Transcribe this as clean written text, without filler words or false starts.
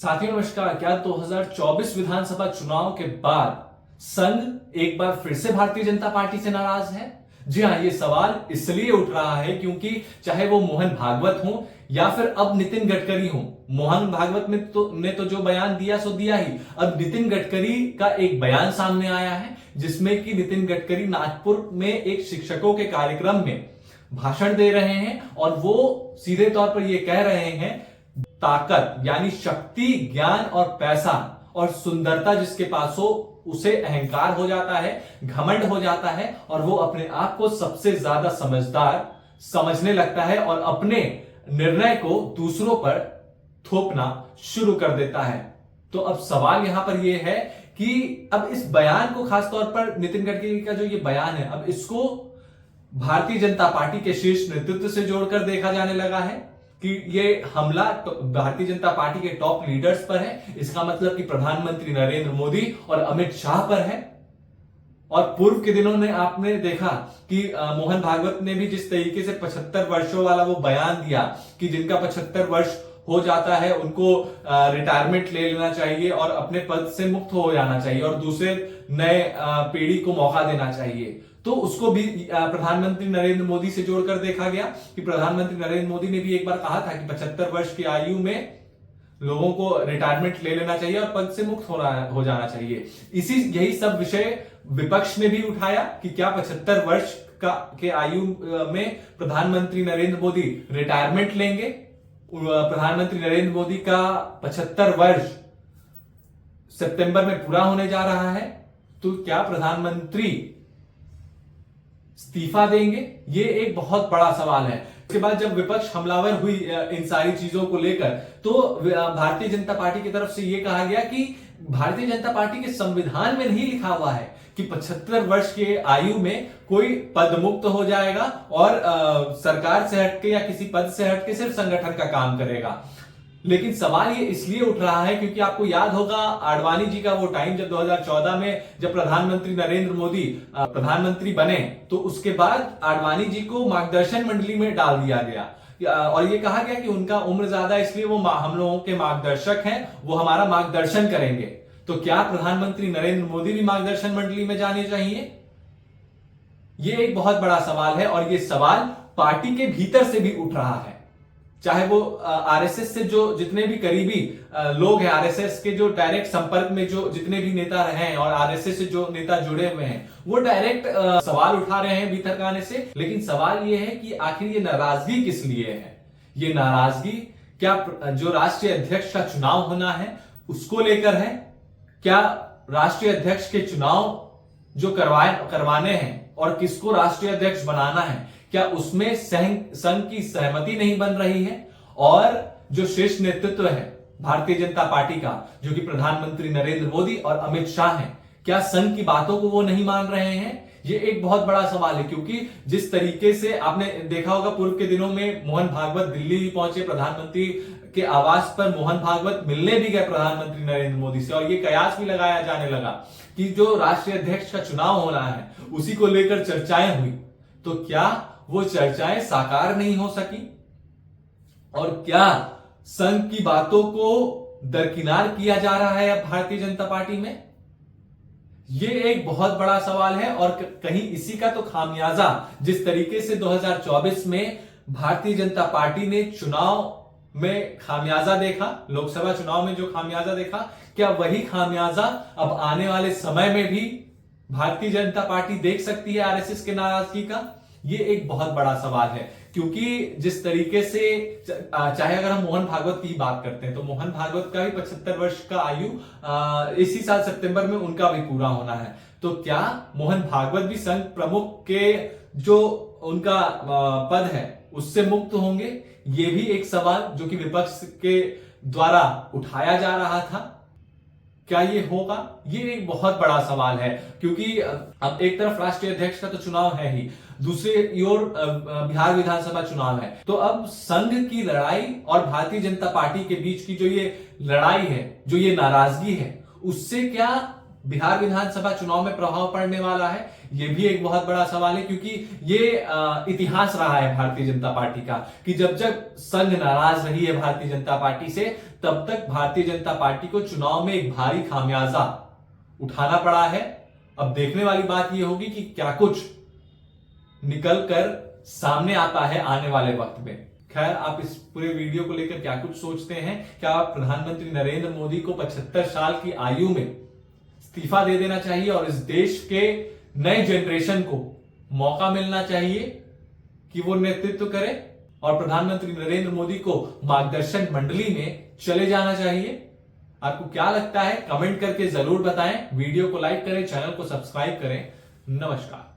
साथियों नमस्कार। क्या 2024 विधानसभा चुनाव के बाद संघ एक बार फिर से भारतीय जनता पार्टी से नाराज है? जी हां, ये सवाल इसलिए उठ रहा है क्योंकि चाहे वो मोहन भागवत हो या फिर अब नितिन गडकरी हो। मोहन भागवत ने तो जो बयान दिया सो दिया ही। अब नितिन गडकरी का एक बयान सामने आया है जिसमें कि नितिन गडकरी नागपुर में एक शिक्षकों के कार्यक्रम में भाषण दे रहे हैं और वो सीधे तौर पर ये कह रहे हैं, ताकत यानी शक्ति, ज्ञान और पैसा और सुंदरता जिसके पास हो उसे अहंकार हो जाता है, घमंड हो जाता है और वो अपने आप को सबसे ज्यादा समझदार समझने लगता है और अपने निर्णय को दूसरों पर थोपना शुरू कर देता है। तो अब सवाल यहां पर यह है कि अब इस बयान को, खासतौर पर नितिन गडकरी का जो ये बयान है, अब इसको भारतीय जनता पार्टी के शीर्ष नेतृत्व से जोड़कर देखा जाने लगा है कि ये हमला तो भारतीय जनता पार्टी के टॉप लीडर्स पर है। इसका मतलब कि प्रधानमंत्री नरेंद्र मोदी और अमित शाह पर है। और पूर्व के दिनों में आपने देखा कि मोहन भागवत ने भी जिस तरीके से 75 वर्षों वाला वो बयान दिया कि जिनका 75 वर्ष हो जाता है उनको रिटायरमेंट ले लेना चाहिए और अपने पद से मुक्त हो जाना चाहिए और दूसरे नए पीढ़ी को मौका देना चाहिए, तो उसको भी प्रधानमंत्री नरेंद्र मोदी से जोड़कर देखा गया कि प्रधानमंत्री नरेंद्र मोदी ने भी एक बार कहा था कि 75 वर्ष की आयु में लोगों को रिटायरमेंट ले लेना चाहिए और पद से मुक्त हो जाना चाहिए। यही सब विषय विपक्ष ने भी उठाया कि क्या 75 वर्ष के आयु में प्रधानमंत्री नरेंद्र मोदी रिटायरमेंट लेंगे। प्रधानमंत्री नरेंद्र मोदी का 75 वर्ष सितंबर में पूरा होने जा रहा है, तो क्या प्रधानमंत्री इस्तीफा देंगे? ये एक बहुत बड़ा सवाल है। इसके बाद जब विपक्ष हमलावर हुई इन सारी चीजों को लेकर, तो भारतीय जनता पार्टी की तरफ से यह कहा गया कि भारतीय जनता पार्टी के संविधान में नहीं लिखा हुआ है कि 75 वर्ष के आयु में कोई पद मुक्त हो जाएगा और सरकार से हटके या किसी पद से हटके सिर्फ संगठन का काम करेगा। लेकिन सवाल ये इसलिए उठ रहा है क्योंकि आपको याद होगा आडवाणी जी का वो टाइम जब 2014 में जब प्रधानमंत्री नरेंद्र मोदी प्रधानमंत्री बने, तो उसके बाद आडवाणी जी को मार्गदर्शन मंडली में डाल दिया गया और ये कहा गया कि उनका उम्र ज्यादा है इसलिए वो हम लोगों के मार्गदर्शक हैं, वो हमारा मार्गदर्शन करेंगे। तो क्या प्रधानमंत्री नरेंद्र मोदी भी मार्गदर्शन मंडली में जाने चाहिए? ये एक बहुत बड़ा सवाल है और ये सवाल पार्टी के भीतर से भी उठ रहा है। चाहे वो आरएसएस से जो जितने भी करीबी लोग हैं, आरएसएस के जो डायरेक्ट संपर्क में जो जितने भी नेता रहे हैं और आरएसएस से जो नेता जुड़े हुए हैं, वो डायरेक्ट सवाल उठा रहे हैं भीतरखाने से। लेकिन सवाल ये है कि आखिर ये नाराजगी किस लिए है? ये नाराजगी क्या जो राष्ट्रीय अध्यक्ष का चुनाव होना है उसको लेकर है? क्या राष्ट्रीय अध्यक्ष के चुनाव जो करवाने हैं और किसको राष्ट्रीय अध्यक्ष बनाना है, क्या उसमें संघ की सहमति नहीं बन रही है? और जो शीर्ष नेतृत्व है भारतीय जनता पार्टी का, जो कि प्रधानमंत्री नरेंद्र मोदी और अमित शाह हैं, क्या संघ की बातों को वो नहीं मान रहे हैं? ये एक बहुत बड़ा सवाल है क्योंकि जिस तरीके से आपने देखा होगा पूर्व के दिनों में मोहन भागवत दिल्ली भी पहुंचे, प्रधानमंत्री के आवास पर मोहन भागवत मिलने भी गए प्रधानमंत्री नरेंद्र मोदी से और ये कयास भी लगाया जाने लगा कि जो राष्ट्रीय अध्यक्ष का चुनाव होना है उसी को लेकर चर्चाएं हुई। तो क्या वो चर्चाएं साकार नहीं हो सकी? और क्या संघ की बातों को दरकिनार किया जा रहा है अब भारतीय जनता पार्टी में? ये एक बहुत बड़ा सवाल है और कहीं इसी का तो खामियाजा, जिस तरीके से 2024 में भारतीय जनता पार्टी ने चुनाव में खामियाजा देखा, लोकसभा चुनाव में जो खामियाजा देखा, क्या वही खामियाजा अब आने वाले समय में भी भारतीय जनता पार्टी देख सकती है आरएसएस के नाराजगी का? ये एक बहुत बड़ा सवाल है क्योंकि जिस तरीके से चाहे अगर हम मोहन भागवत की बात करते हैं तो मोहन भागवत का भी 75 वर्ष का आयु इसी साल सितंबर में उनका भी पूरा होना है। तो क्या मोहन भागवत भी संघ प्रमुख के जो उनका पद है उससे मुक्त होंगे? ये भी एक सवाल जो कि विपक्ष के द्वारा उठाया जा रहा था। क्या ये होगा? ये एक बहुत बड़ा सवाल है क्योंकि अब एक तरफ राष्ट्रीय अध्यक्ष का तो चुनाव है ही, दूसरी ओर बिहार विधानसभा चुनाव है। तो अब संघ की लड़ाई और भारतीय जनता पार्टी के बीच की जो ये लड़ाई है, जो ये नाराजगी है, उससे क्या बिहार विधानसभा चुनाव में प्रभाव पड़ने वाला है? ये भी एक बहुत बड़ा सवाल है, क्योंकि ये इतिहास रहा है भारतीय जनता पार्टी का कि जब जब संघ नाराज रही है भारतीय जनता पार्टी से, तब तक भारतीय जनता पार्टी को चुनाव में एक भारी खामियाजा उठाना पड़ा है। अब देखने वाली बात यह होगी कि क्या कुछ निकल कर सामने आता है आने वाले वक्त में। खैर, आप इस पूरे वीडियो को लेकर क्या कुछ सोचते हैं? क्या प्रधानमंत्री नरेंद्र मोदी को 75 साल की आयु में इस्तीफा दे देना चाहिए और इस देश के नए जनरेशन को मौका मिलना चाहिए कि वो नेतृत्व करे और प्रधानमंत्री नरेंद्र मोदी को मार्गदर्शन मंडली में चले जाना चाहिए? आपको क्या लगता है? कमेंट करके जरूर बताएं। वीडियो को लाइक करें, चैनल को सब्सक्राइब करें। नमस्कार।